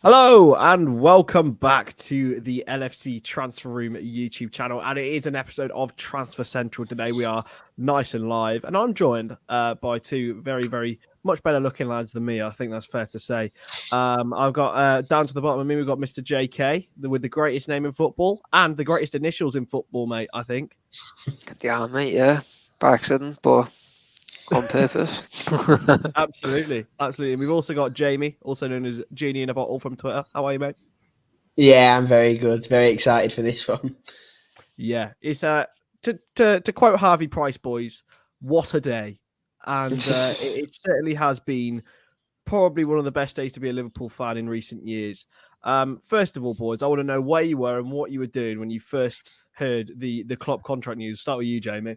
Hello and welcome back to the LFC Transfer Room YouTube channel, and it is an episode of Transfer Central. Today we are nice and live, and I'm joined by two very much better looking lads than me. I think that's fair to say. I've got down to the bottom of me, we've got Mr. JK with the greatest name in football and the greatest initials in football, mate. I think. Yeah, mate. Yeah, by accident, but on purpose. Absolutely. And we've also got Jamie, also known as Genie in a Bottle from Twitter. How are you, mate? Yeah, I'm very good. Very excited for this one. Yeah, it's to quote Harvey Price, boys, what a day. And it certainly has been probably one of the best days to be a Liverpool fan in recent years. First of all, boys, I want to know where you were and what you were doing when you first heard the Klopp contract news. Start with you, Jamie.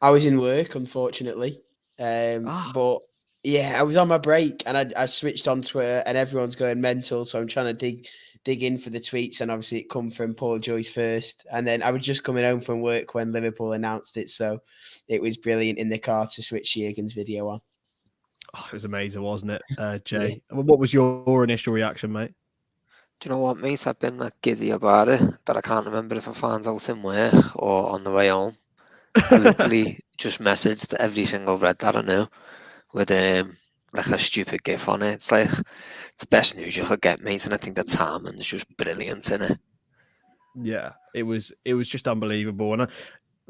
I was in work, unfortunately. But yeah, I was on my break and I switched on Twitter and everyone's going mental. So I'm trying to dig in for the tweets, and obviously it come from Paul Joyce first. And then I was just coming home from work when Liverpool announced it. So it was brilliant in the car to switch Jurgen's video on. Oh, it was amazing, wasn't it, Jay? Yeah. What was your initial reaction, mate? Do you know what, mate? I've been that giddy about it that I can't remember if I found out in work or on the way home. I literally just messaged every single red that I knew with like a stupid gif on it. It's like the best news you could get, mate, and I think the timing's just brilliant in it. Yeah, it was just unbelievable. And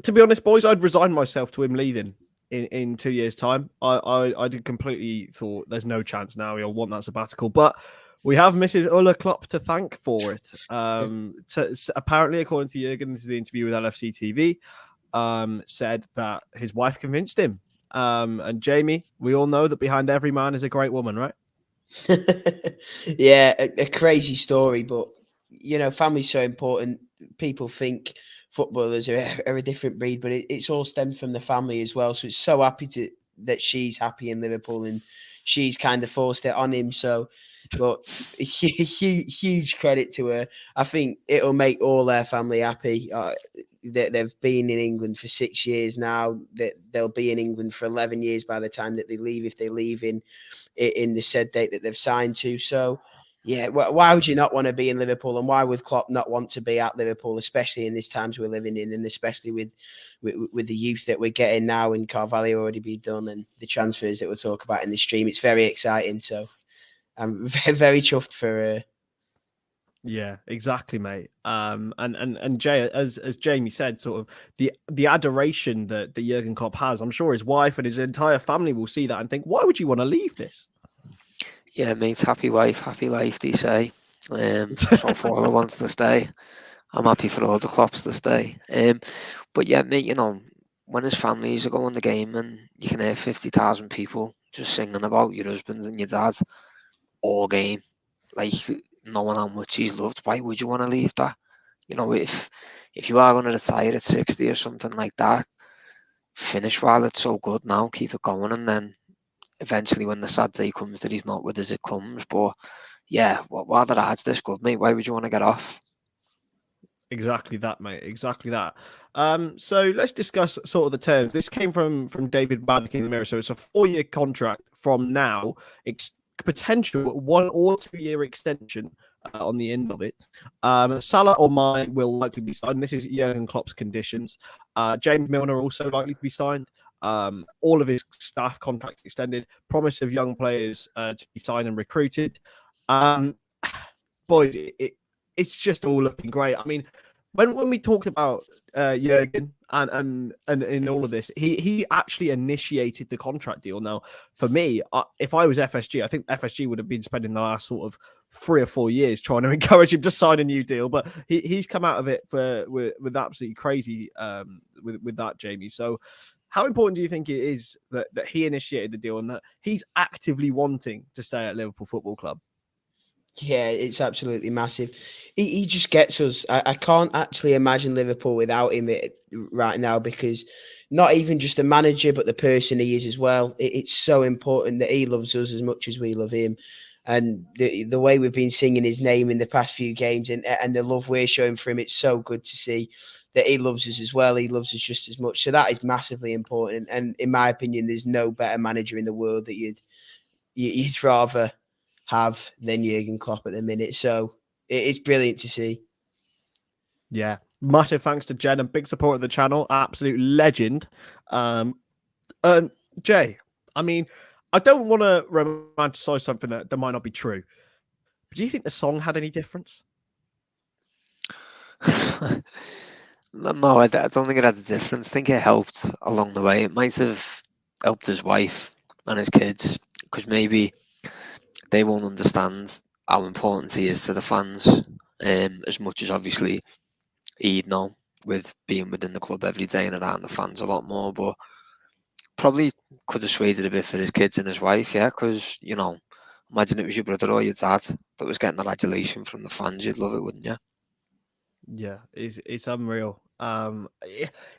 to be honest, boys, I'd resigned myself to him leaving in 2 years' time. I did completely thought there's no chance now he'll want that sabbatical, but we have Mrs. Ulla Klopp to thank for it. Apparently, according to Jurgen, this is the interview with LFC TV, said that his wife convinced him. And Jamie, we all know that behind every man is a great woman, right? Yeah, a crazy story, but you know, family's so important. People think footballers are a different breed, but it's all stems from the family as well. So it's so happy that she's happy in Liverpool and she's kind of forced it on him. So, but huge credit to her. I think it'll make all their family happy. They've been in England for 6 years now. They'll be in England for 11 years by the time that they leave, if they leave in the said date that they've signed to. So, yeah, why would you not want to be in Liverpool, and why would Klopp not want to be at Liverpool, especially in these times we're living in, and especially with the youth that we're getting now, and Carvalho already be done, and the transfers that we'll talk about in the stream. It's very exciting. So I'm very chuffed for her. Yeah, exactly, mate. And Jay, as Jamie said, sort of the adoration that Jurgen Klopp has, I'm sure his wife and his entire family will see that and think, why would you want to leave this? Yeah, mate, happy wife, happy life, they say. So far I want to stay. I'm happy for all the Klopps to stay. But yeah, mate, you know, when his families are going the game and you can hear 50,000 people just singing about your husband and your dad all game, like knowing how much he's loved, why would you want to leave that? You know, if you are going to retire at 60 or something like that, finish while it's so good now, keep it going, and then eventually when the sad day comes that he's not with us, it comes. But yeah, while the rad's this good, mate, why would you want to get off? Exactly that, mate. Exactly that. So let's discuss sort of the terms. This came from David Baddick in the Mirror. So it's a 4-year contract from now, potential 1 or 2 year extension on the end of it. Salah or Mane will likely be signed. This is Jurgen Klopp's conditions. James Milner also likely to be signed. All of his staff contracts extended. Promise of young players to be signed and recruited. Boys, it's just all looking great. I mean, when we talked about Jurgen and in all of this, he actually initiated the contract deal. Now, for me, if I was FSG, I think FSG would have been spending the last sort of 3 or 4 years trying to encourage him to sign a new deal. But he's come out of it with absolutely crazy with that, Jamie. So, how important do you think it is that he initiated the deal and that he's actively wanting to stay at Liverpool Football Club? Yeah, it's absolutely massive. He just gets us. I can't actually imagine Liverpool without him right now, because not even just the manager, but the person he is as well. It's so important that he loves us as much as we love him. And the way we've been singing his name in the past few games and the love we're showing for him, it's so good to see that he loves us as well. He loves us just as much. So that is massively important. And in my opinion, there's no better manager in the world that you'd rather have than Jurgen Klopp at the minute. So it's brilliant to see. Yeah. Massive thanks to Jen and big support of the channel. Absolute legend. And Jay, I mean, I don't want to romanticize something that might not be true. But do you think the song had any difference? No, I don't think it had a difference. I think it helped along the way. It might have helped his wife and his kids, because maybe they won't understand how important he is to the fans, as much as obviously he'd know with being within the club every day and around the fans a lot more. But probably could have swayed it a bit for his kids and his wife, yeah, because, you know, imagine it was your brother or your dad that was getting that adulation from the fans. You'd love it, wouldn't you? Yeah, it's unreal.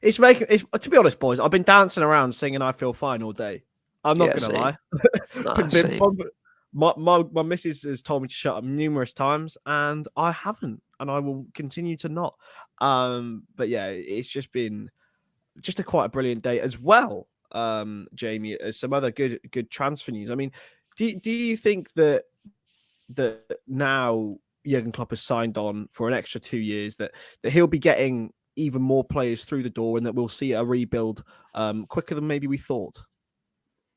It's making it's to be honest, boys. I've been dancing around singing "I Feel Fine" all day. I'm not gonna lie. Nah, same. My missus has told me to shut up numerous times, and I haven't, and I will continue to not. But yeah, it's just been just quite a brilliant day as well. Jamie, some other good transfer news. I mean, do you think that now Jurgen Klopp has signed on for an extra 2 years, that he'll be getting even more players through the door, and that we'll see a rebuild quicker than maybe we thought?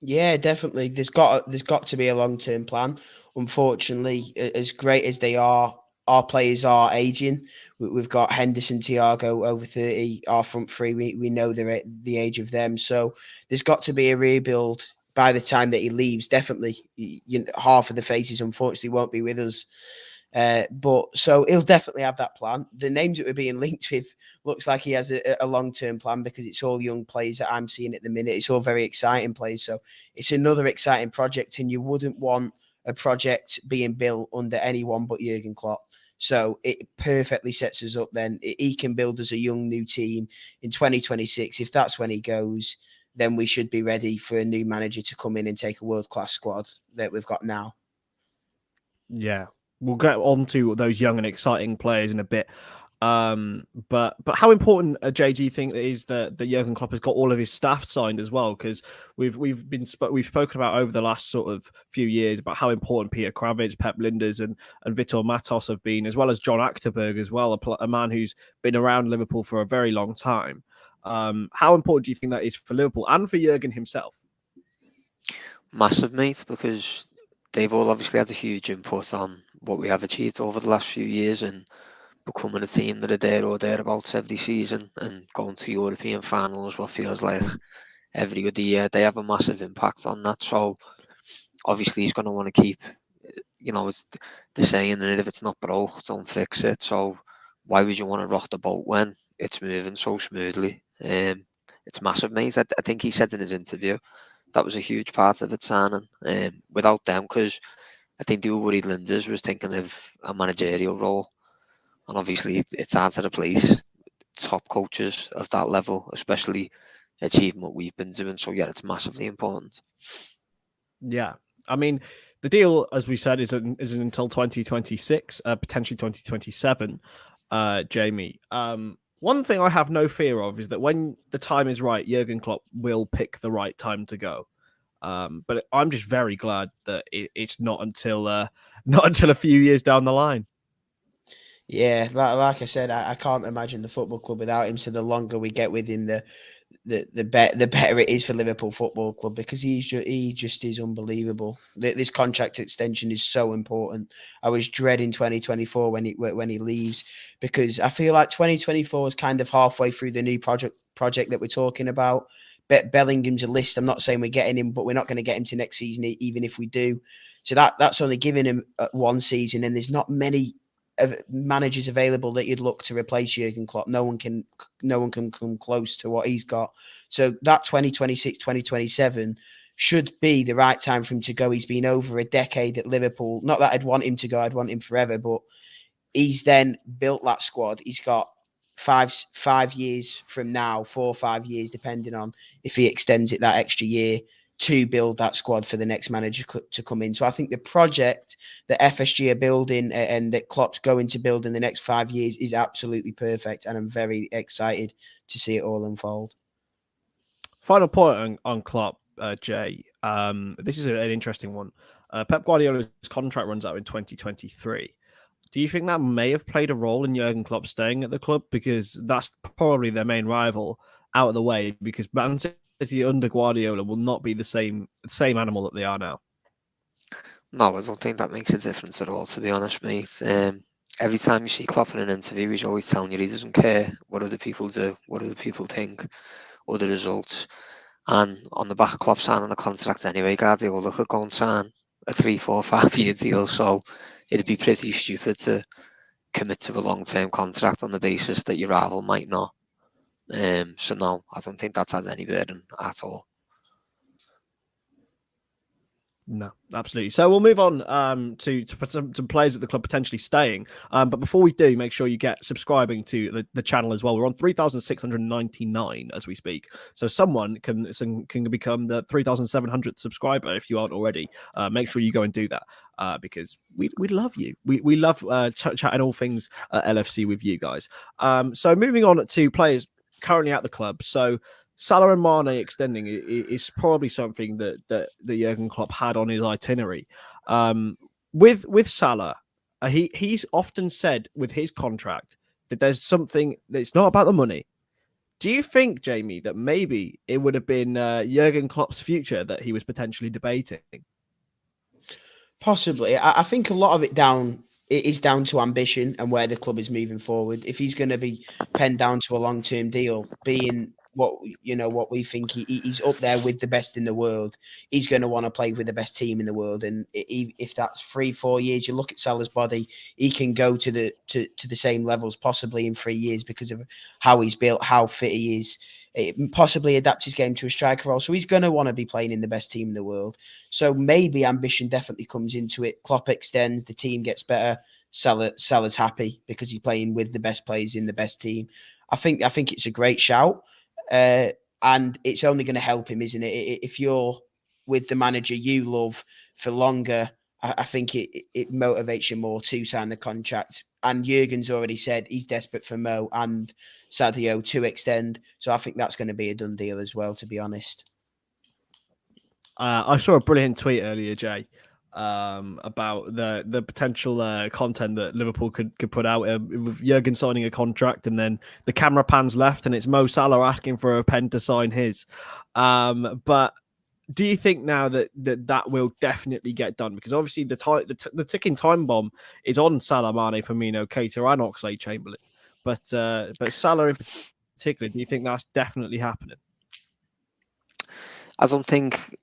Yeah, definitely. There's got to be a long-term plan. Unfortunately, as great as they are, our players are aging. We've got Henderson, Thiago over 30. Our front three, we know they're at the age of them. So there's got to be a rebuild by the time that he leaves. Definitely, half of the faces unfortunately won't be with us. But so he'll definitely have that plan. The names that we're being linked with looks like he has a long-term plan, because it's all young players that I'm seeing at the minute. It's all very exciting players. So it's another exciting project, and you wouldn't want a project being built under anyone but Jurgen Klopp. So it perfectly sets us up then. He can build us a young new team in 2026. If that's when he goes, then we should be ready for a new manager to come in and take a world-class squad that we've got now. Yeah, we'll get on to those young and exciting players in a bit. But how important, Jay, do you think it is that Jurgen Klopp has got all of his staff signed as well? Because we've spoken about over the last sort of few years about how important Peter Kravic, Pep Linders, and Vitor Matos have been, as well as John Achterberg as well, a man who's been around Liverpool for a very long time. How important do you think that is for Liverpool and for Jurgen himself? Massive, mate, because they've all obviously had a huge input on what we have achieved over the last few years, and becoming a team that are there or thereabouts every season and going to European finals, what feels like every other year. They have a massive impact on that. So obviously he's going to want to keep, it's the saying, and if it's not broke, don't fix it. So why would you want to rock the boat when it's moving so smoothly? It's massive, mate. I think he said in his interview that was a huge part of it signing, without them, because I think they were worried Linders was thinking of a managerial role. And obviously, it's hard to replace top coaches of that level, especially achieving what we've been doing. So, yeah, it's massively important. Yeah. I mean, the deal, as we said, is until 2026, potentially 2027, Jamie. One thing I have no fear of is that when the time is right, Jurgen Klopp will pick the right time to go. But I'm just very glad that it's not until a few years down the line. Yeah, like I said, I can't imagine the football club without him. So the longer we get with him, the better it is for Liverpool Football Club, because he just is unbelievable. This contract extension is so important. I was dreading 2024 when he leaves, because I feel like 2024 is kind of halfway through the new project that we're talking about. Bellingham's a list. I'm not saying we're getting him, but we're not going to get him to next season, even if we do. So that's only giving him one season, and there's not many managers available that you'd look to replace Jurgen Klopp. No one can come close to what he's got. So that 2026, 2027 should be the right time for him to go. He's been over a decade at Liverpool. Not that I'd want him to go, I'd want him forever, but he's then built that squad. He's got 5 years from now, 4 or 5 years, depending on if he extends it that extra year, to build that squad for the next manager to come in. So I think the project that FSG are building and that Klopp's going to build in the next 5 years is absolutely perfect. And I'm very excited to see it all unfold. Final point on Klopp, Jay. This is an interesting one. Pep Guardiola's contract runs out in 2023. Do you think that may have played a role in Jurgen Klopp staying at the club? Because that's probably their main rival out of the way, because Man City under Guardiola will not be the same animal that they are now. No, I don't think that makes a difference at all, to be honest, mate. Every time you see Klopp in an interview, he's always telling you he doesn't care what other people do, what other people think, or the results. And on the back of Klopp signing a contract anyway, Guardiola could go and sign a 3, 4, 5 year deal. So it'd be pretty stupid to commit to a long-term contract on the basis that your rival might not. So no, I don't think that's had any burden at all. No, absolutely. So we'll move on to some players at the club potentially staying. But before we do, make sure you get subscribing to the channel as well. We're on 3,699 as we speak. So someone can become the 3,700th subscriber if you aren't already. Make sure you go and do that because we love you. We love chatting all things LFC with you guys. So moving on to players currently at the club. So Salah and Mane extending is probably something that Jurgen Klopp had on his itinerary. With Salah, he's often said with his contract that there's something that's not about the money. Do you think, Jamie, that maybe it would have been Jurgen Klopp's future that he was potentially debating? Possibly. I think a lot of it is down to ambition and where the club is moving forward. If he's going to be penned down to a long-term deal, being what we think he's up there with the best in the world, he's going to want to play with the best team in the world. And if that's 3-4 years, you look at Salah's body, he can go to the same levels possibly in 3 years because of how he's built, how fit he is. It possibly adapt his game to a striker role. So he's going to want to be playing in the best team in the world. So maybe ambition definitely comes into it. Klopp extends, the team gets better. Salah's happy because he's playing with the best players in the best team. I think it's a great shout. And it's only going to help him, isn't it? If you're with the manager you love for longer, I think it motivates you more to sign the contract. And Jurgen's already said he's desperate for Mo and Sadio to extend. So I think that's going to be a done deal as well, to be honest. I saw a brilliant tweet earlier, Jay, about the potential content that Liverpool could put out with Jurgen signing a contract, and then the camera pans left and it's Mo Salah asking for a pen to sign his. But do you think now that will definitely get done? Because obviously the ticking time bomb is on Salah, Mane, Firmino, Keita, and Oxlade-Chamberlain. But Salah in particular, do you think that's definitely happening? I don't think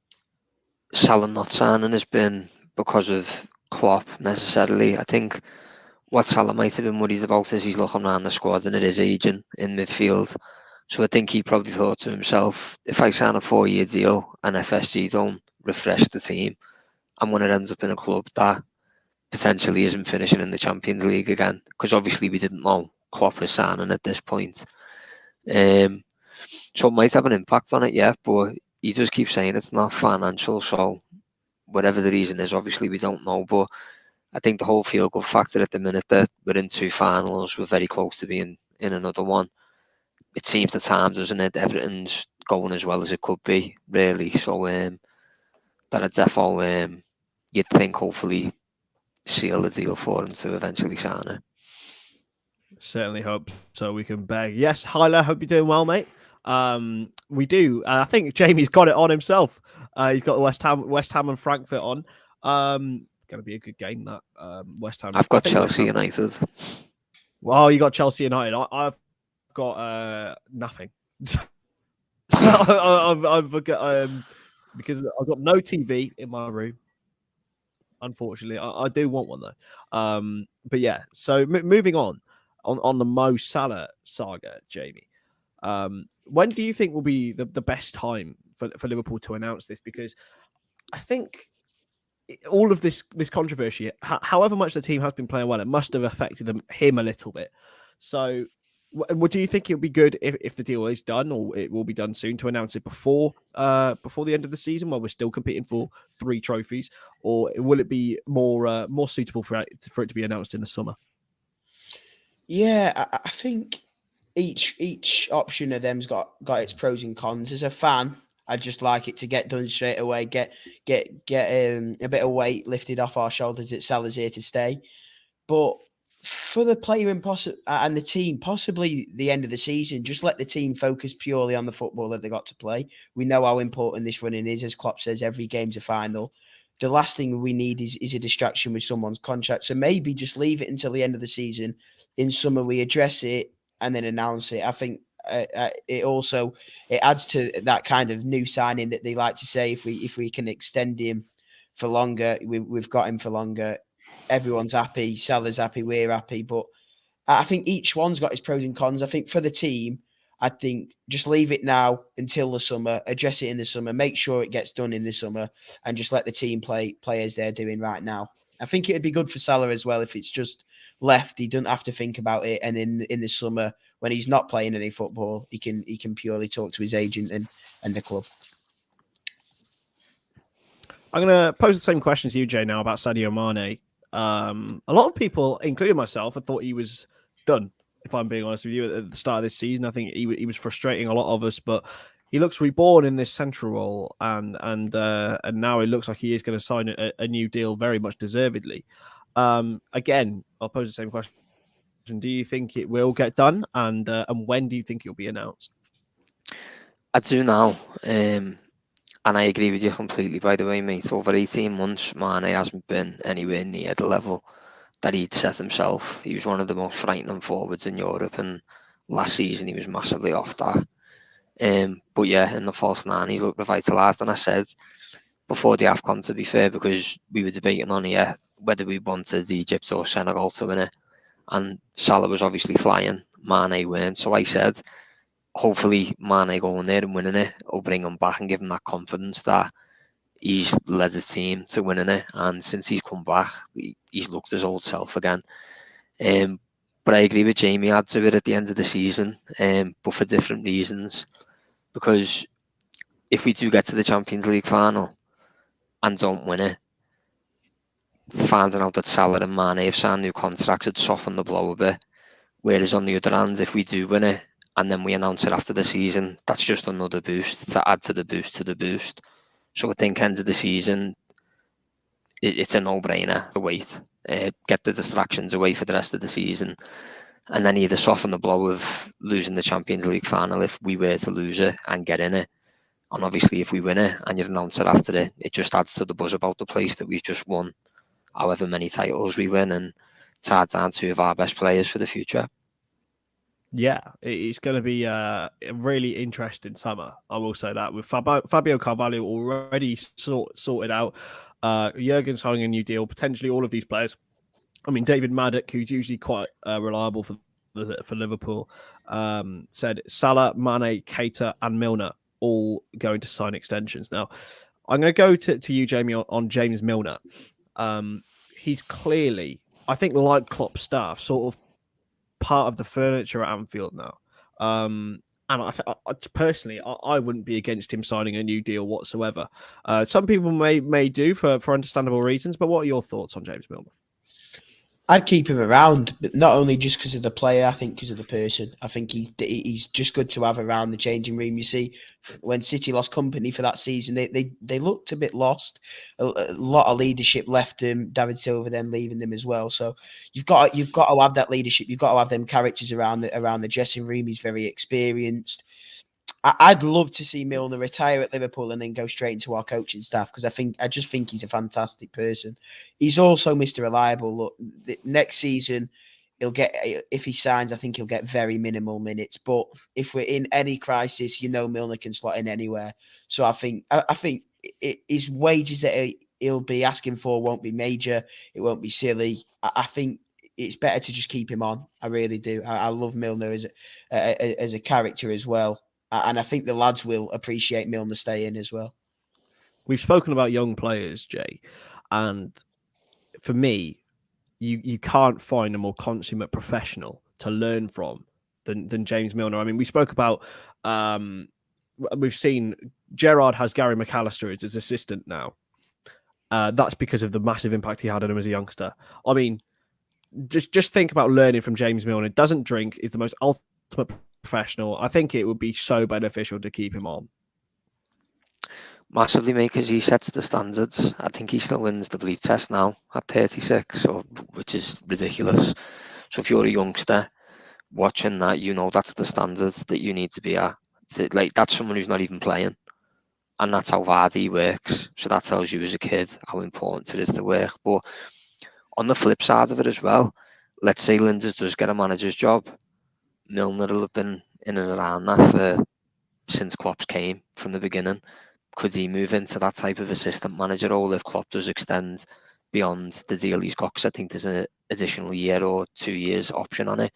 Salah not signing has been because of Klopp necessarily. I think what Salah might have been worried about is he's looking around the squad and it is aging in midfield. So I think he probably thought to himself, if I sign a 4-year deal and FSG don't refresh the team, and when it ends up in a club that potentially isn't finishing in the Champions League again, because obviously we didn't know Klopp was signing at this point. So it might have an impact on it, yeah, but he just keeps saying it's not financial, so whatever the reason is, obviously we don't know, but I think the whole feel-good factor at the minute that we're in 2 finals, we're very close to being in another one. It seems the time, doesn't it? Everything's going as well as it could be, really. So that a defo, you'd think, hopefully seal the deal for him to eventually sign it. Certainly hope so. We can beg. Yes, Hyla, hope you're doing well, mate. We do. I think Jamie's got it on himself. He's got West Ham and Frankfurt on. Going to be a good game, that West Ham. I've got Chelsea United. Well, you got Chelsea United. I've got nothing. I've got because I've got no TV in my room. Unfortunately, I do want one though. But yeah. So moving on the Mo Salah saga, Jamie. When do you think will be the best time for Liverpool to announce this? Because I think all of this controversy, however much the team has been playing well, it must have affected him a little bit. So, do you think it would be good if the deal is done, or it will be done soon, to announce it before the end of the season while we're still competing for 3 trophies, or will it be more suitable for it to be announced in the summer? Yeah, I think each option of them's got its pros and cons. As a fan, I'd just like it to get done straight away. Get a bit of weight lifted off our shoulders that Salah's here to stay. But for the player and the team, possibly the end of the season, just let the team focus purely on the football that they got to play. We know how important this running is. As Klopp says, every game's a final. The last thing we need is a distraction with someone's contract. So maybe just leave it until the end of the season. In summer, we address it and then announce it. I think it adds to that kind of new signing that they like to say. If we can extend him for longer, we've got him for longer. Everyone's happy. Salah's happy. We're happy. But I think each one's got its pros and cons. I think for the team, I think just leave it now until the summer, address it in the summer, make sure it gets done in the summer, and just let the team play as they're doing right now. I think it'd be good for Salah as well if it's just left. He doesn't have to think about it. And in the summer, when he's not playing any football, he can purely talk to his agent and the club. I'm going to pose the same question to you, Jay, now about Sadio Mane. A lot of people, including myself, I thought he was done. If I'm being honest with you, at the start of this season, I think he was frustrating a lot of us. But he looks reborn in this central role, and now it looks like he is going to sign a new deal, very much deservedly. Again, I'll pose the same question: do you think it will get done, and when do you think it'll be announced? I do now, and I agree with you completely. By the way, mate, over 18 months, Mane hasn't been anywhere near the level that he'd set himself. He was one of the most frightening forwards in Europe, and last season he was massively off that. But yeah, in the false nine, he's looked revitalised. And I said before the AFCON, to be fair, because we were debating on here whether we wanted Egypt or Senegal to win it, and Salah was obviously flying, Mane weren't. So I said, hopefully Mane going there and winning it will bring him back and give him that confidence that he's led his team to winning it, and since he's come back, he's looked his old self again. But I agree with Jamie. I'd do it at the end of the season, but for different reasons. Because if we do get to the Champions League final and don't win it, finding out that Salah and Mane have signed new contracts would soften the blow a bit. Whereas on the other hand, if we do win it and then we announce it after the season, that's just another boost to add to the boost. So I think end of the season, it's a no-brainer to wait, get the distractions away for the rest of the season, and then either soften the blow of losing the Champions League final if we were to lose it and get in it. And obviously if we win it and you announce it after it just adds to the buzz about the place that we've just won however many titles we win, and it's hard down two of our best players for the future. Yeah, it's going to be a really interesting summer. I will say that, with Fabio Carvalho already sorted out, Jurgen signing a new deal, potentially all of these players. I mean, David Maddock, who's usually quite reliable for Liverpool, said Salah, Mane, Keita, and Milner all going to sign extensions. Now, I'm going to go to you, Jamie, on James Milner. He's clearly, I think, like Klopp staff, sort of part of the furniture at Anfield now. And I personally, I wouldn't be against him signing a new deal whatsoever. Some people may do for understandable reasons, but what are your thoughts on James Milner? I'd keep him around, but not only just because of the player, I think because of the person. I think he's just good to have around the changing room. You see, when City lost company for that season, they looked a bit lost. A lot of leadership left them. David Silva then leaving them as well. So you've got to have that leadership. You've got to have them characters around the dressing room. He's very experienced. I'd love to see Milner retire at Liverpool and then go straight into our coaching staff, because I just think he's a fantastic person. He's also Mr. Reliable. Look, next season he'll get, if he signs, I think he'll get very minimal minutes. But if we're in any crisis, Milner can slot in anywhere. So I think his wages that he'll be asking for won't be major. It won't be silly. I think it's better to just keep him on. I really do. I love Milner as a character as well. And I think the lads will appreciate Milner staying as well. We've spoken about young players, Jay, and for me, you can't find a more consummate professional to learn from than James Milner. I mean, we spoke about, we've seen Gerrard has Gary McAllister as his assistant now. That's because of the massive impact he had on him as a youngster. I mean, just think about learning from James Milner. Doesn't drink, is the most ultimate professional. I think it would be so beneficial to keep him on. Massively, mate, because he sets the standards. I think he still wins the bleep test now at 36, which is ridiculous. So if you're a youngster watching that, you know that's the standard that you need to be at. Like, that's someone who's not even playing. And that's how hard he works. So that tells you as a kid how important it is to work. But on the flip side of it as well, let's say Linders does get a manager's job. Milner will have been in and around that since Klopp came from the beginning. Could he move into that type of assistant manager role if Klopp does extend beyond the deal he's got? Because I think there's an additional year or 2 years option on it.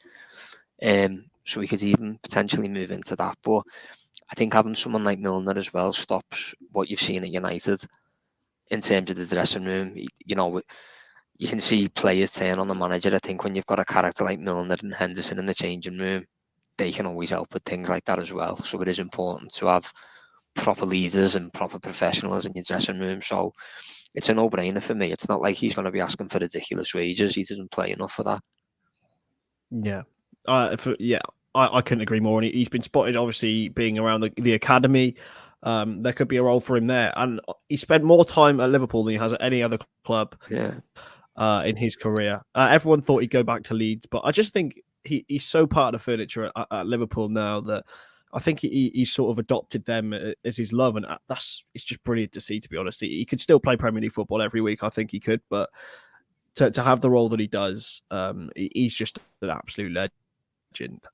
So we could even potentially move into that. But I think having someone like Milner as well stops what you've seen at United in terms of the dressing room. You know, you can see players turn on the manager. I think when you've got a character like Milner and Henderson in the changing room, they can always help with things like that as well. So it is important to have proper leaders and proper professionals in your dressing room. So it's a no-brainer for me. It's not like he's going to be asking for ridiculous wages. He doesn't play enough for that. Yeah. I couldn't agree more. And he's been spotted, obviously, being around the academy. There could be a role for him there. And he spent more time at Liverpool than he has at any other club in his career. Everyone thought he'd go back to Leeds, but I just think he's so part of the furniture at Liverpool now that I think he sort of adopted them as his love. And it's just brilliant to see, to be honest. He could still play Premier League football every week. I think he could, but to have the role that he does, he's just an absolute legend.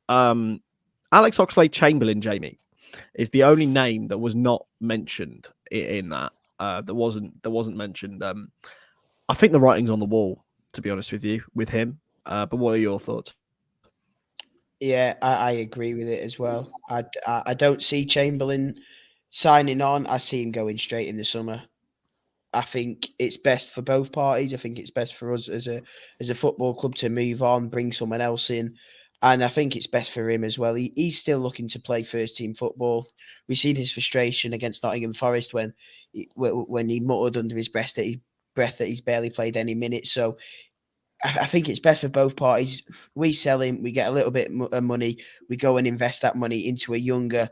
Alex Oxlade-Chamberlain, Jamie, is the only name that was not mentioned in that. That wasn't mentioned. I think the writing's on the wall, to be honest with you, with him. But what are your thoughts? Yeah, I agree with it as well. I don't see Chamberlain signing on. I see him going straight in the summer. I think it's best for both parties. I think it's best for us as a football club to move on, bring someone else in. And I think it's best for him as well. He's still looking to play first team football. We've seen his frustration against Nottingham Forest when he muttered under his breath that he's barely played any minutes. So I think it's best for both parties. We sell him, we get a little bit of money, we go and invest that money into a younger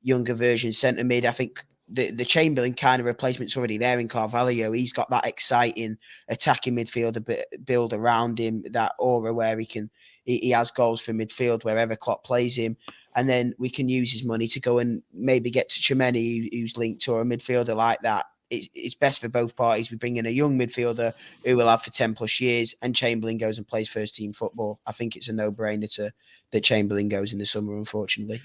version centre mid. I think the Chamberlain kind of replacement's already there in Carvalho. He's got that exciting attacking midfielder build around him, that aura where he has goals for midfield wherever Klopp plays him. And then we can use his money to go and maybe get to Tchouameni, who's linked to a midfielder like that. It's best for both parties. We bring in a young midfielder who will have for 10 plus years, and Chamberlain goes and plays first team football. I think it's a no-brainer that Chamberlain goes in the summer, unfortunately.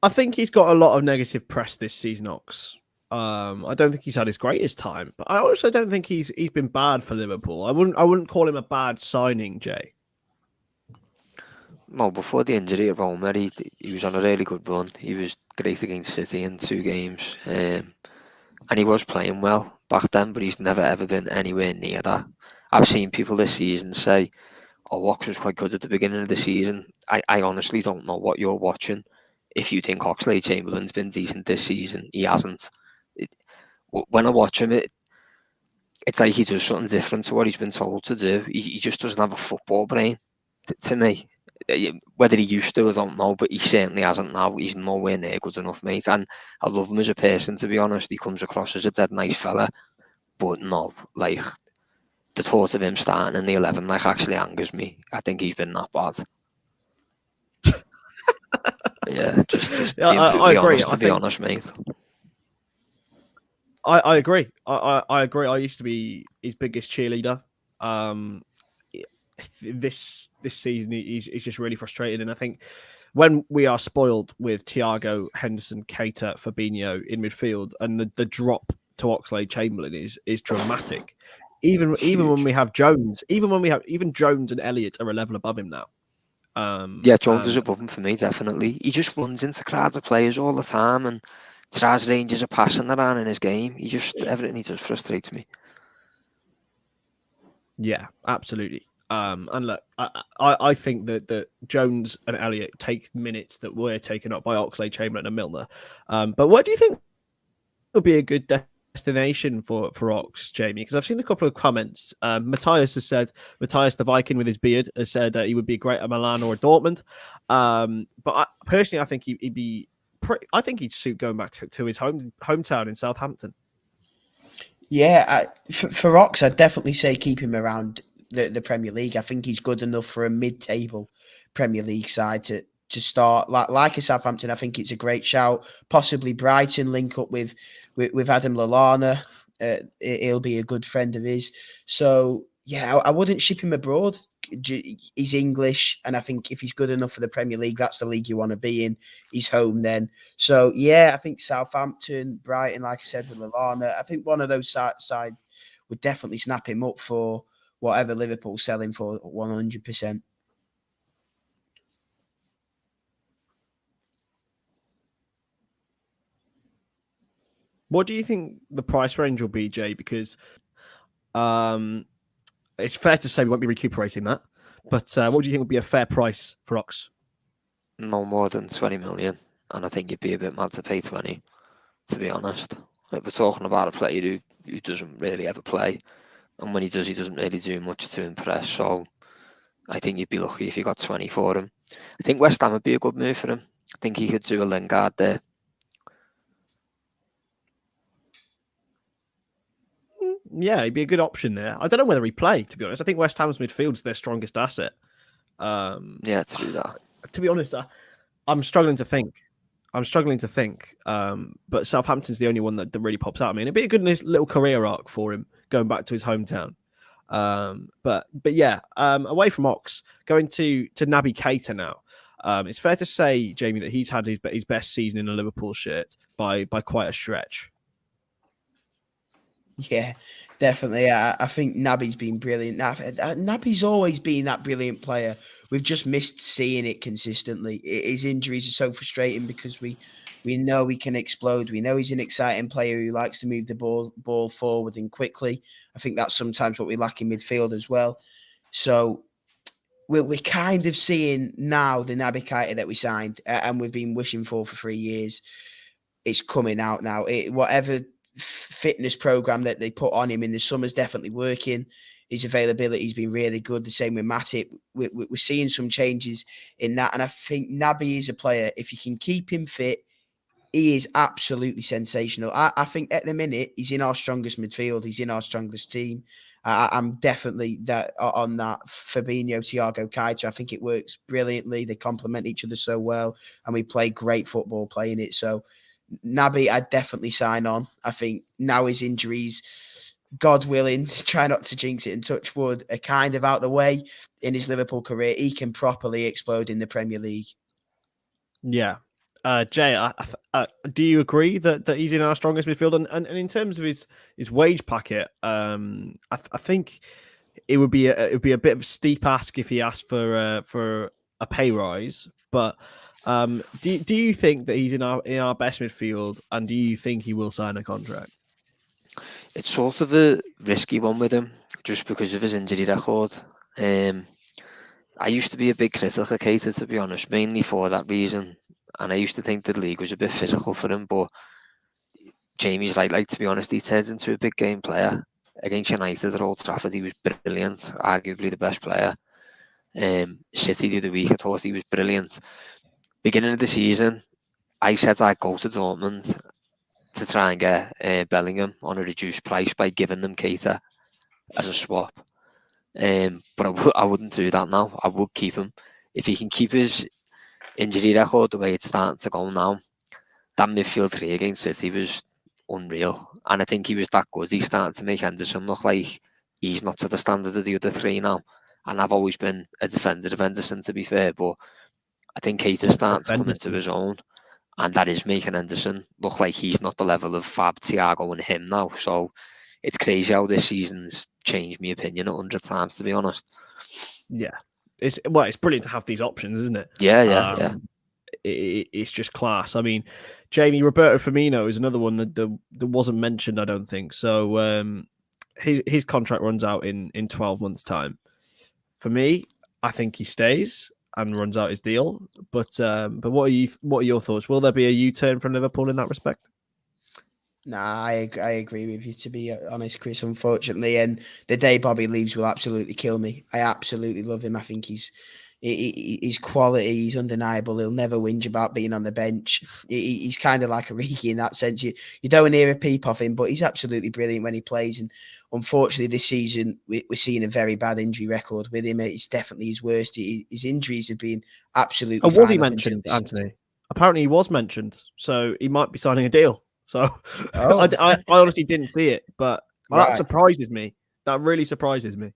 I think he's got a lot of negative press this season, Ox. I don't think he's had his greatest time, but I also don't think he's been bad for Liverpool. I wouldn't call him a bad signing, Jay. No, before the injury at Roma, he was on a really good run. He was great against City in 2 games. And he was playing well back then, but he's never ever been anywhere near that. I've seen people this season say, oh, Ox was quite good at the beginning of the season. I honestly don't know what you're watching. If you think Oxlade-Chamberlain's been decent this season, he hasn't. When I watch him, it's like he does something different to what he's been told to do. He just doesn't have a football brain, to me. Whether he used to, I don't know, but he certainly hasn't now. He's nowhere near good enough, mate. And I love him as a person, to be honest. He comes across as a dead nice fella. But no, like, the thought of him starting in the 11, like, actually angers me. I think he's been that bad. Yeah, just being I agree. honest, to be honest, mate. I agree. I agree. I used to be his biggest cheerleader. This season he's just really frustrated, and I think when we are spoiled with Thiago, Henderson, Keita, Fabinho in midfield, and the drop to Oxlade-Chamberlain is dramatic. Even when we have Jones, even Jones and Elliott are a level above him now. Yeah, Jones is above him for me, definitely. He just runs into crowds of players all the time and tries ranges of passing around in his game. Everything he does frustrates me. Yeah, absolutely. And look, I think that Jones and Elliott take minutes that were taken up by Oxlade-Chamberlain and Milner. But what do you think would be a good destination for Ox, Jamie? Because I've seen a couple of comments. Matthias the Viking with his beard has said he would be great at Milan or at Dortmund. But personally, I think he'd be I think he'd suit going back to his hometown in Southampton. Yeah, for Ox, I'd definitely say keep him around the Premier League. I think he's good enough for a mid-table Premier League side to start. Like a Southampton, I think it's a great shout. Possibly Brighton link up with Adam Lallana. He'll be a good friend of his. So yeah, I wouldn't ship him abroad. He's English, and I think if he's good enough for the Premier League, that's the league you want to be in. He's home then. So yeah, I think Southampton, Brighton, like I said with Lallana, I think one of those sides would definitely snap him up for whatever Liverpool sell him for 100%. What do you think the price range will be, Jay? Because it's fair to say we won't be recuperating that. But what do you think would be a fair price for Ox? No more than 20 million. And I think you'd be a bit mad to pay 20, to be honest. Like, we're talking about a player who doesn't really ever play. And when he does, he doesn't really do much to impress. So I think you'd be lucky if you got 20 for him. I think West Ham would be a good move for him. I think he could do a Lingard there. Yeah, he'd be a good option there. I don't know whether he play, to be honest. I think West Ham's midfield's their strongest asset. Yeah, to do that. To be honest, I'm struggling to think. But Southampton's the only one that really pops out. I mean, it'd be a good little career arc for him going back to his hometown. But yeah, away from Ox, going to Naby Keita now. It's fair to say, Jamie, that he's had his best season in a Liverpool shirt by quite a stretch. Yeah, definitely. I think Naby's been brilliant. Naby's always been that brilliant player. We've just missed seeing it consistently. His injuries are so frustrating because we know he can explode. We know he's an exciting player who likes to move the ball forward and quickly. I think that's sometimes what we lack in midfield as well. So we're kind of seeing now the Naby Keita that we signed and we've been wishing for 3 years. It's coming out now. Whatever fitness program that they put on him in the summer's definitely working. His availability's been really good. The same with Matty. We're seeing some changes in that. And I think Naby is a player, if you can keep him fit, he is absolutely sensational. I think at the minute, he's in our strongest midfield. He's in our strongest team. I'm definitely on that. Fabinho, Thiago, Keita, I think it works brilliantly. They complement each other so well. And we play great football playing it. So Naby, I'd definitely sign on. I think now his injuries, God willing, try not to jinx it and touch wood, are kind of out the way in his Liverpool career. He can properly explode in the Premier League. Yeah. Jay, do you agree that he's in our strongest midfield? And in terms of his wage packet, I think it would be a bit of a steep ask if he asked for a pay rise. But do you think that he's in our best midfield, and do you think he will sign a contract? It's sort of a risky one with him, just because of his injury record. I used to be a big critic of Keita, to be honest, mainly for that reason. And I used to think the league was a bit physical for him, but Jamie's right. Like, to be honest, he turns into a big game player. Against United at Old Trafford, he was brilliant, arguably the best player. City the other week, I thought he was brilliant. Beginning of the season, I said I'd go to Dortmund to try and get Bellingham on a reduced price by giving them Keita as a swap. But I wouldn't do that now. I would keep him. If he can keep his injury record the way it's starting to go now, that midfield three against City was unreal. And I think he was that good. He's starting to make Henderson look like he's not to the standard of the other three now. And I've always been a defender of Henderson, to be fair, but I think Keita's starting to come into his own. And that is making Henderson look like he's not the level of Fab, Thiago and him now. So it's crazy how this season's changed my opinion 100 times, to be honest. Yeah. It's brilliant to have these options, isn't it? Yeah. It's just class. I mean, Jamie, Roberto Firmino is another one that wasn't mentioned, I don't think. So his contract runs out in 12 months' time. For me, I think he stays and runs out his deal. But what are your thoughts? Will there be a U-turn from Liverpool in that respect? Nah, I agree with you, to be honest, Chris, unfortunately. And the day Bobby leaves will absolutely kill me. I absolutely love him. I think he's His quality, he's undeniable. He'll never whinge about being on the bench. He's kind of like Origi in that sense. You don't hear a peep of him, but he's absolutely brilliant when he plays. And unfortunately, this season, we're seeing a very bad injury record with him. It's definitely his worst. His injuries have been absolutely And was he fine up until mentioned, this Anthony? season. Apparently he was mentioned, so he might be signing a deal. So Oh. I honestly didn't see it, but that Right. surprises me. That really surprises me.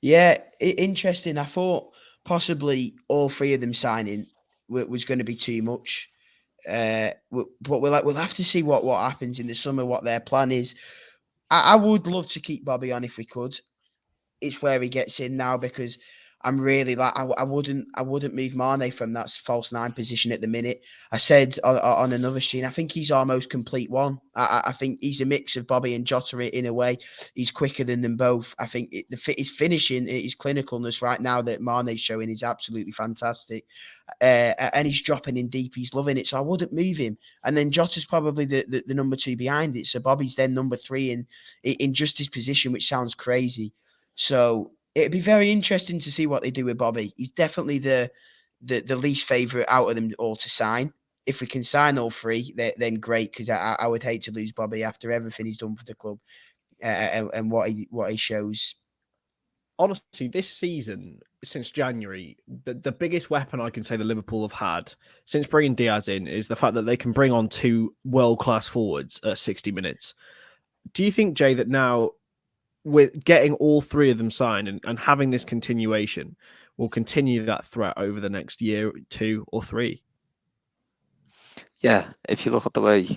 Yeah, interesting. I thought possibly all three of them signing was going to be too much. But we'll have to see what happens in the summer, what their plan is. I would love to keep Bobby on if we could. It's where he gets in now because I'm really like I wouldn't move Mane from that false nine position at the minute. I said on another stream, I think he's our most complete one. I think he's a mix of Bobby and Jota in a way. He's quicker than them both. I think his finishing, his clinicalness right now that Mane's showing is absolutely fantastic. And he's dropping in deep. He's loving it. So I wouldn't move him. And then Jota's probably the number two behind it. So Bobby's then number three in just his position, which sounds crazy. So it'd be very interesting to see what they do with Bobby. He's definitely the least favourite out of them all to sign. If we can sign all three, then great, because I would hate to lose Bobby after everything he's done for the club and what he shows. Honestly, this season, since January, the biggest weapon I can say the Liverpool have had since bringing Diaz in is the fact that they can bring on two world-class forwards at 60 minutes. Do you think, Jay, that now with getting all three of them signed and having this continuation will continue that threat over the next year, 2 or 3? Yeah, if you look at the way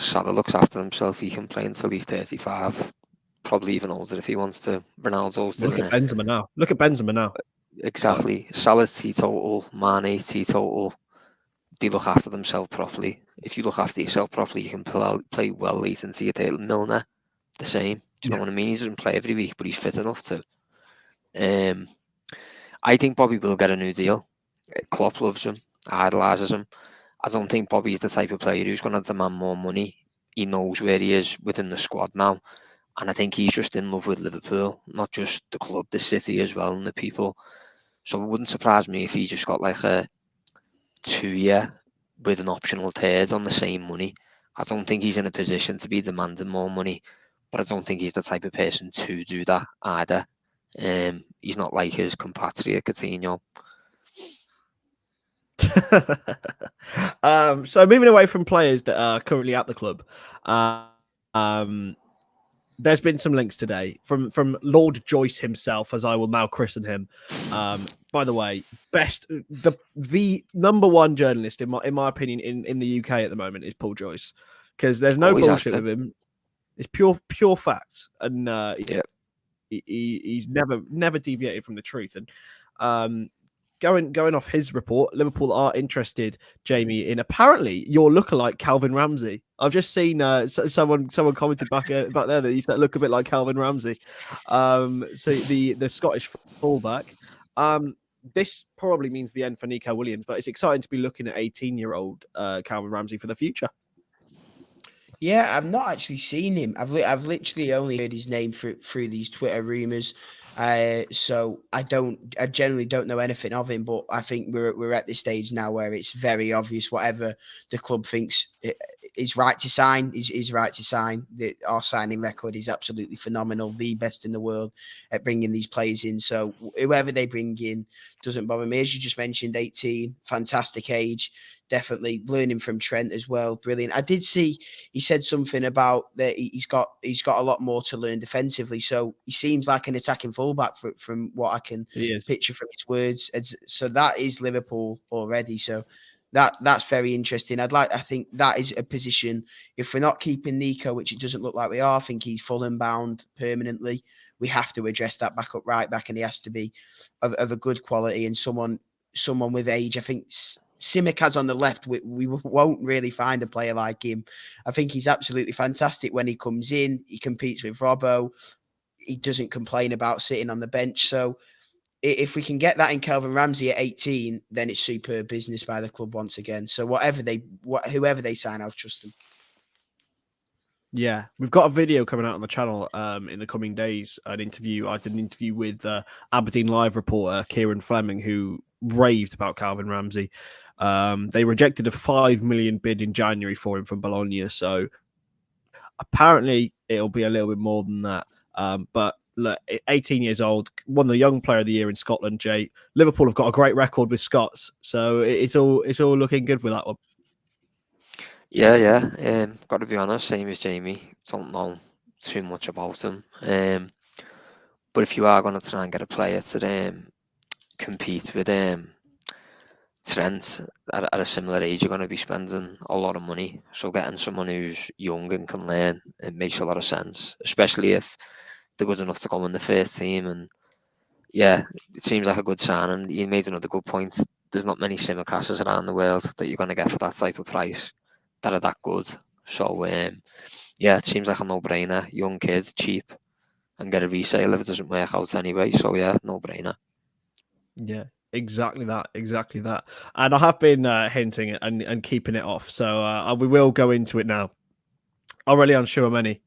Salah looks after himself, he can play until he's 35, probably even older if he wants to. Ronaldo's doing Look at Benzema now. Look at Benzema now. Exactly. Salah's teetotal, Mane teetotal. They look after themselves properly. If you look after yourself properly, you can play well late into your day. Milner, the same. Do you know what I mean? He doesn't play every week, but he's fit enough to. I think Bobby will get a new deal. Klopp loves him, idolises him. I don't think Bobby's the type of player who's going to demand more money. He knows where he is within the squad now. And I think he's just in love with Liverpool, not just the club, the city as well, and the people. So it wouldn't surprise me if he just got like a 2-year with an optional third on the same money. I don't think he's in a position to be demanding more money, but I don't think he's the type of person to do that either. He's not like his compatriot Coutinho. So moving away from players that are currently at the club, there's been some links today from Lord Joyce himself, as I will now christen him. By the way, the number one journalist in my opinion in the UK at the moment is Paul Joyce, because there's no bullshit with him. It's pure facts, and he's never deviated from the truth. And going off his report, Liverpool are interested, Jamie, in apparently your lookalike Calvin Ramsey. I've just seen someone commented back there that he said look a bit like Calvin Ramsey. So the Scottish fullback. This probably means the end for Nico Williams, but it's exciting to be looking at 18-year-old Calvin Ramsey for the future. Yeah, I've not actually seen him. I've literally only heard his name through these Twitter rumors. So I generally don't know anything of him, but I think we're at this stage now where it's very obvious whatever the club thinks is right to sign is right to sign. Our signing record is absolutely phenomenal, the best in the world at bringing these players in. So whoever they bring in doesn't bother me. As you just mentioned, 18, fantastic age. Definitely learning from Trent as well. Brilliant. I did see he said something about that he's got a lot more to learn defensively. So he seems like an attacking fullback from what I can picture from his words. So that is Liverpool already. So that's very interesting. I think that is a position. If we're not keeping Nico, which it doesn't look like we are, I think he's Fulham bound permanently. We have to address that backup right back, and he has to be of a good quality and someone with age. I think Simicaz on the left, we won't really find a player like him. I think he's absolutely fantastic when he comes in. He competes with Robbo. He doesn't complain about sitting on the bench. So if we can get that in Calvin Ramsey at 18, then it's superb business by the club once again. So whoever they sign, I'll trust them. Yeah, we've got a video coming out on the channel in the coming days. I did an interview with Aberdeen Live reporter Kieran Fleming, who raved about Calvin Ramsey. They rejected a 5 million bid in January for him from Bologna, so apparently it'll be a little bit more than that. But look, 18 years old, won the Young Player of the Year in Scotland. Jay, Liverpool have got a great record with Scots, so it's all looking good with that one. Yeah. Got to be honest, same as Jamie. Don't know too much about him. But if you are going to try and get a player to compete with Trent at a similar age, you're going to be spending a lot of money. So getting someone who's young and can learn, it makes a lot of sense, especially if they're good enough to go in the first team. And yeah, it seems like a good signing. You made another good point. There's not many simulcasts around the world that you're going to get for that type of price that are that good. So yeah, it seems like a no-brainer. Young kid, cheap, and get a resale if it doesn't work out anyway. So yeah, no-brainer. Yeah, exactly that. And I have been hinting and keeping it off, so we will go into it now. Aurelien Tchouameni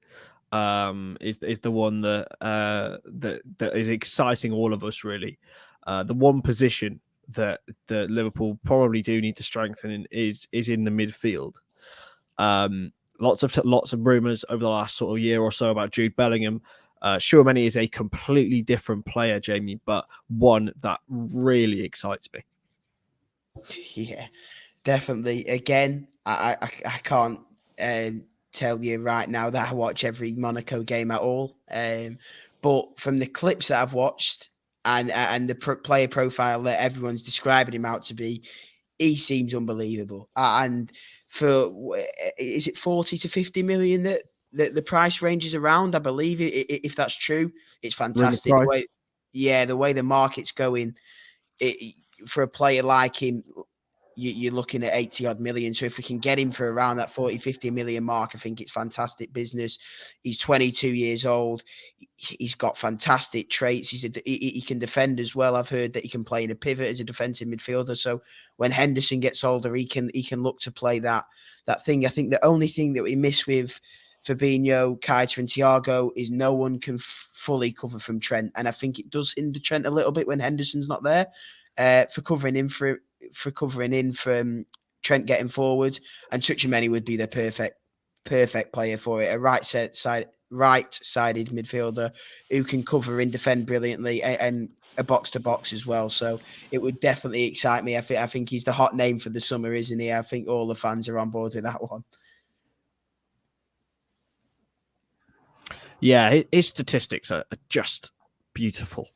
is the one that is exciting all of us, really. The one position that Liverpool probably do need to strengthen is in the midfield. Lots of rumours over the last sort of year or so about Jude Bellingham. Tchouameni is a completely different player, Jamie, but one that really excites me. Yeah, definitely. Again, I can't tell you right now that I watch every Monaco game at all. But from the clips that I've watched and the player profile that everyone's describing him out to be, he seems unbelievable. And for, is it 40 to 50 million that the price range is around? I believe if that's true, it's fantastic. The way the market's going, for a player like him, you're looking at 80 odd million. So if we can get him for around that 40, 50 million mark, I think it's fantastic business. He's 22 years old. He's got fantastic traits. He can defend as well. I've heard that he can play in a pivot as a defensive midfielder. So when Henderson gets older, he can look to play that thing. I think the only thing that we miss with Fabinho, Keita and Thiago is no one can fully cover from Trent. And I think it does hinder Trent a little bit when Henderson's not there for covering in from Trent getting forward. And Tchouameni would be the perfect player for it. A right-sided midfielder who can cover and defend brilliantly and a box-to-box as well. So it would definitely excite me. I think he's the hot name for the summer, isn't he? I think all the fans are on board with that one. Yeah, his statistics are just beautiful,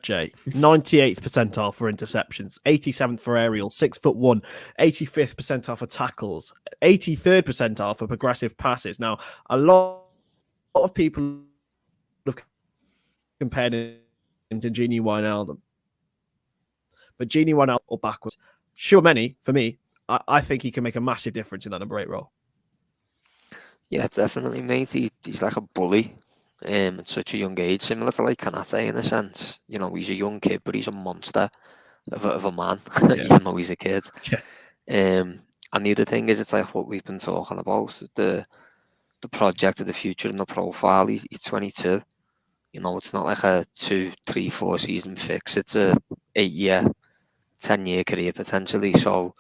Jay. 98th percentile for interceptions, 87th for aerial, 6'1", 85th percentile for tackles, 83rd percentile for progressive passes. Now, a lot of people have compared him to Gini Wijnaldum, but Gini Wijnaldum or backwards. Tchouameni, for me, I think he can make a massive difference in that number 8 role. Yeah, definitely, mate. He's like a bully at such a young age, similar to like Kanate in a sense. You know, he's a young kid, but he's a monster of a man, even though he's a kid. Yeah. And the other thing is, it's like what we've been talking about, the project of the future and the profile. He's 22. You know, it's not like a 2, 3, 4 season fix. It's a 8-year, 10-year career potentially. So,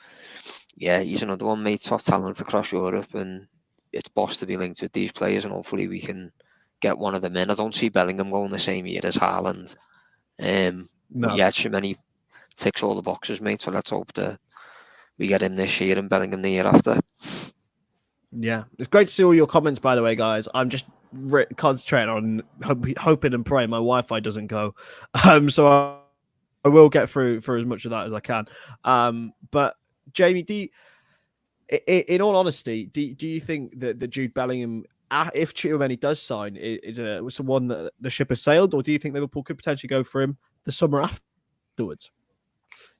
yeah, he's another one, mate. Top talent across Europe, and it's boss to be linked with these players, and hopefully we can get one of them in. I don't see Bellingham going the same year as Haaland. No. But yeah, Tchouameni ticks all the boxes, mate. So let's hope that we get him this year and Bellingham the year after. Yeah, it's great to see all your comments, by the way, guys. I'm just concentrating on hoping and praying my Wi-Fi doesn't go. So I will get through for as much of that as I can. But Jamie, in all honesty, do you think that the Jude Bellingham, if Tchouameni does sign, is one that the ship has sailed, or do you think Liverpool could potentially go for him the summer afterwards?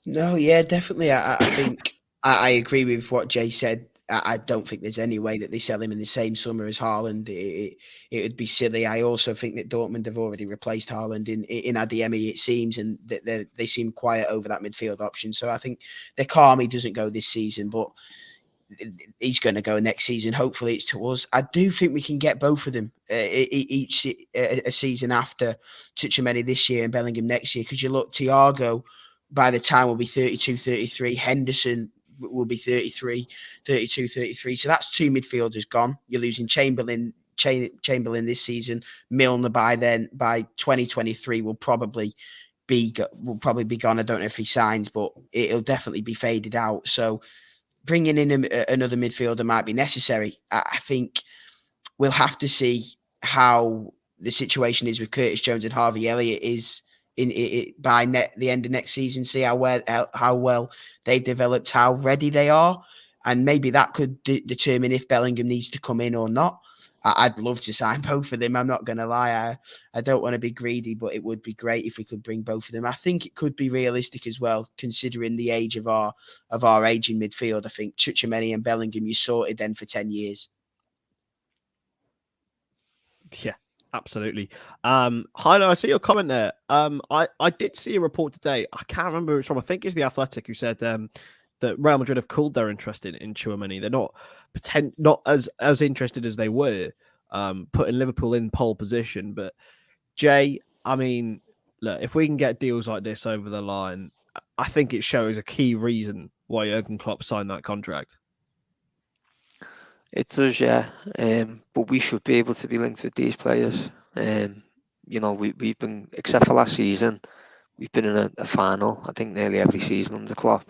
No, yeah, definitely. I think I agree with what Jay said. I don't think there's any way that they sell him in the same summer as Haaland. It would be silly. I also think that Dortmund have already replaced Haaland in Adeyemi, it seems, and they seem quiet over that midfield option. So I think they're calm. He doesn't go this season, but he's going to go next season. Hopefully it's to us. I do think we can get both of them each a season after Tchouameni this year and Bellingham next year. Because you look, Thiago by the time we'll be 32, 33. Henderson will be 33, 32, 33. So that's 2 midfielders gone. You're losing Chamberlain this season. Milner by 2023 will probably be gone. I don't know if he signs, but it'll definitely be faded out. So bringing in another midfielder might be necessary. I think we'll have to see how the situation is with Curtis Jones and Harvey Elliott is by the end of next season. See how well they've developed, how ready they are, and maybe that could determine if Bellingham needs to come in or not. I'd love to sign both of them. I'm not going to lie. I don't want to be greedy, but it would be great if we could bring both of them. I think it could be realistic as well, considering the age of our aging midfield. I think Tchouameni and Bellingham, you sorted then for 10 years. Yeah, absolutely. Hilo, I see your comment there. I did see a report today. I can't remember who it's from. I think it's The Athletic who said that Real Madrid have cooled their interest in Tchouameni. They're not as interested as they were, putting Liverpool in pole position. But Jay, I mean, look, if we can get deals like this over the line, I think it shows a key reason why Jurgen Klopp signed that contract. It does, yeah. But we should be able to be linked with these players. We've been, except for last season, we've been in a final, I think, nearly every season under Klopp.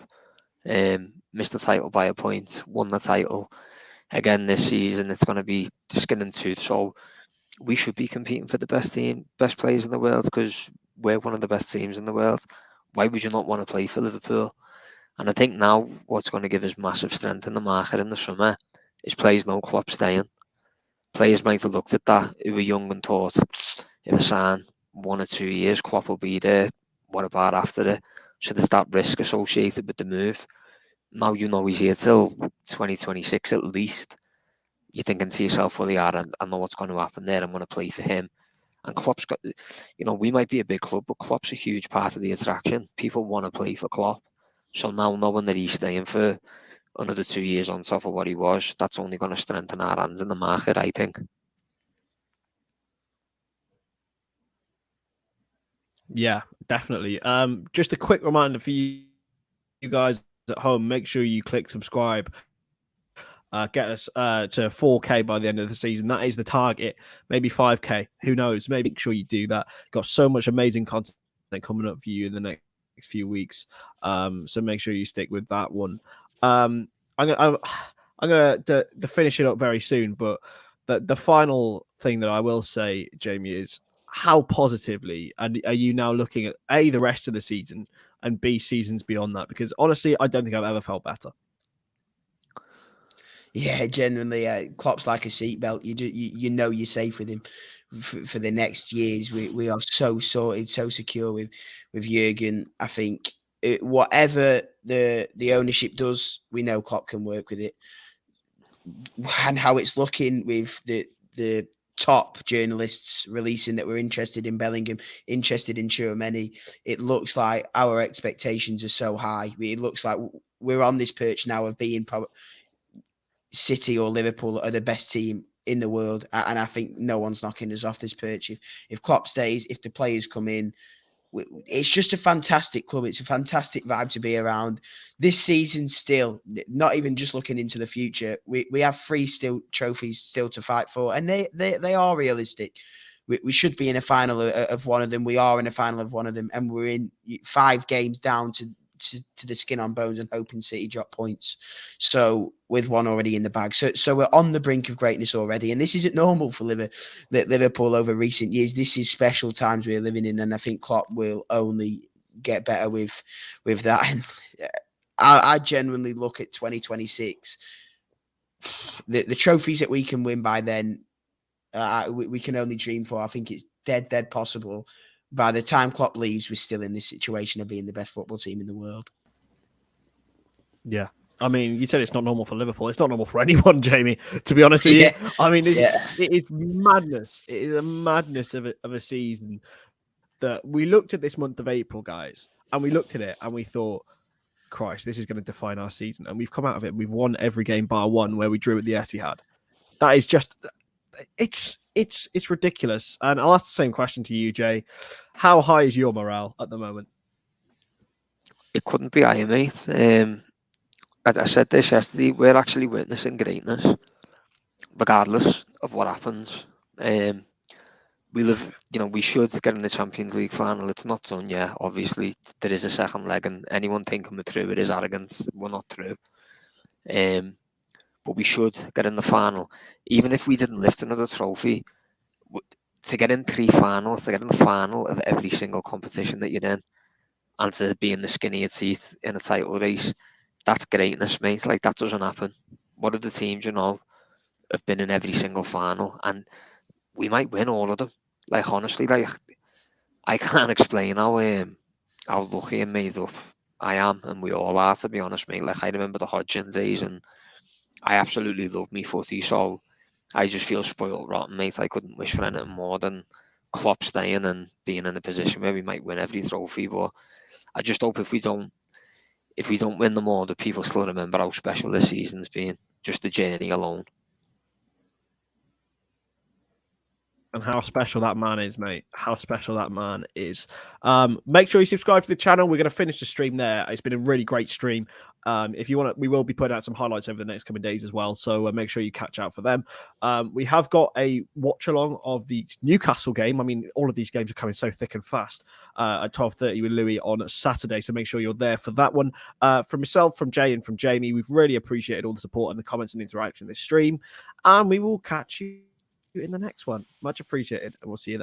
Missed the title by a point, won the title. Again this season, it's going to be skin and tooth. So we should be competing for the best players in the world, because we're one of the best teams in the world. Why would you not want to play for Liverpool? And I think now what's going to give us massive strength in the market in the summer is players know Klopp staying. Players might have looked at that who were young and thought, if I sign 1 or 2 years, Klopp will be there. What about after it? So there's that risk associated with the move. Now you know he's here till 2026 at least. You're thinking to yourself, well, yeah, I know what's going to happen there. I'm going to play for him. And Klopp's got, we might be a big club, but Klopp's a huge part of the attraction. People want to play for Klopp. So now knowing that he's staying for another 2 years on top of what he was, that's only going to strengthen our hands in the market, I think. Yeah, definitely. Just a quick reminder for you guys at home, make sure you click subscribe. Get us to 4K by the end of the season. That is the target. Maybe 5K. Who knows? Maybe make sure you do that. Got so much amazing content coming up for you in the next few weeks. So make sure you stick with that one. I'm gonna to finish it up very soon, but the final thing that I will say, Jamie, is how positively are you now looking at A, the rest of the season, and B, seasons beyond that? Because honestly, I don't think I've ever felt better. Yeah, genuinely, Klopp's like a seatbelt. You know you're safe with him for the next years. We are so sorted, so secure with Jurgen. I think whatever the ownership does, we know Klopp can work with it. And how it's looking with the top journalists releasing that we're interested in Bellingham, interested in Tchouameni, it looks like our expectations are so high. It looks like we're on this perch now of being City or Liverpool are the best team in the world, and I think no one's knocking us off this perch. If Klopp stays, if the players come in, it's just a fantastic club. It's a fantastic vibe to be around. This season, still, not even just looking into the future, we have 3 trophies still to fight for, and they are realistic. We should be in a final of one of them. We are in a final of one of them, and we're in 5 games down to the skin on bones and hoping City drop points. So with 1 already in the bag. So we're on the brink of greatness already. And this isn't normal for Liverpool over recent years. This is special times we're living in. And I think Klopp will only get better with that. And I genuinely look at 2026. The trophies that we can win by then, we can only dream for. I think it's dead possible. By the time Klopp leaves, we're still in this situation of being the best football team in the world. Yeah. I mean, you said it's not normal for Liverpool. It's not normal for anyone, Jamie, to be honest with you. I mean, it is madness. It is a madness of a season that we looked at this month of April, guys, and we looked at it and we thought, Christ, this is going to define our season. And we've come out of it. We've won every game bar 1 where we drew at the Etihad. That is just... It's ridiculous. And I'll ask the same question to you, Jay. How high is your morale at the moment? it couldn't be higher, mate. I said this yesterday. We're actually witnessing greatness, regardless of what happens. We should get in the Champions League final. It's not done yet. Obviously, there is a second leg, and anyone thinking we're through it is arrogance. We're not through. But we should get in the final. Even if we didn't lift another trophy, to get in 3 finals, to get in the final of every single competition that you're in, and to be in the skin of your teeth in a title race, that's greatness, mate. Like, that doesn't happen. One of the teams, have been in every single final, and we might win all of them. Like, honestly, like, I can't explain how lucky and made up I am, and we all are, to be honest, mate. Like, I remember the Hodgson days, and I absolutely love me footy, so I just feel spoiled rotten, mate. I couldn't wish for anything more than Klopp staying and being in a position where we might win every trophy. But I just hope if we don't win them all, that people still remember how special this season's been. Just the journey alone. And how special that man is, mate. How special that man is. Make sure you subscribe to the channel. We're going to finish the stream there. It's been a really great stream. If you want to, we will be putting out some highlights over the next coming days as well. So make sure you catch out for them. We have got a watch along of the Newcastle game. I mean, all of these games are coming so thick and fast at 12:30 with Louis on Saturday. So make sure you're there for that one. From myself, from Jay, and from Jamie, we've really appreciated all the support and the comments and interaction in this stream. And we will catch you in the next one. Much appreciated, and we'll see you then.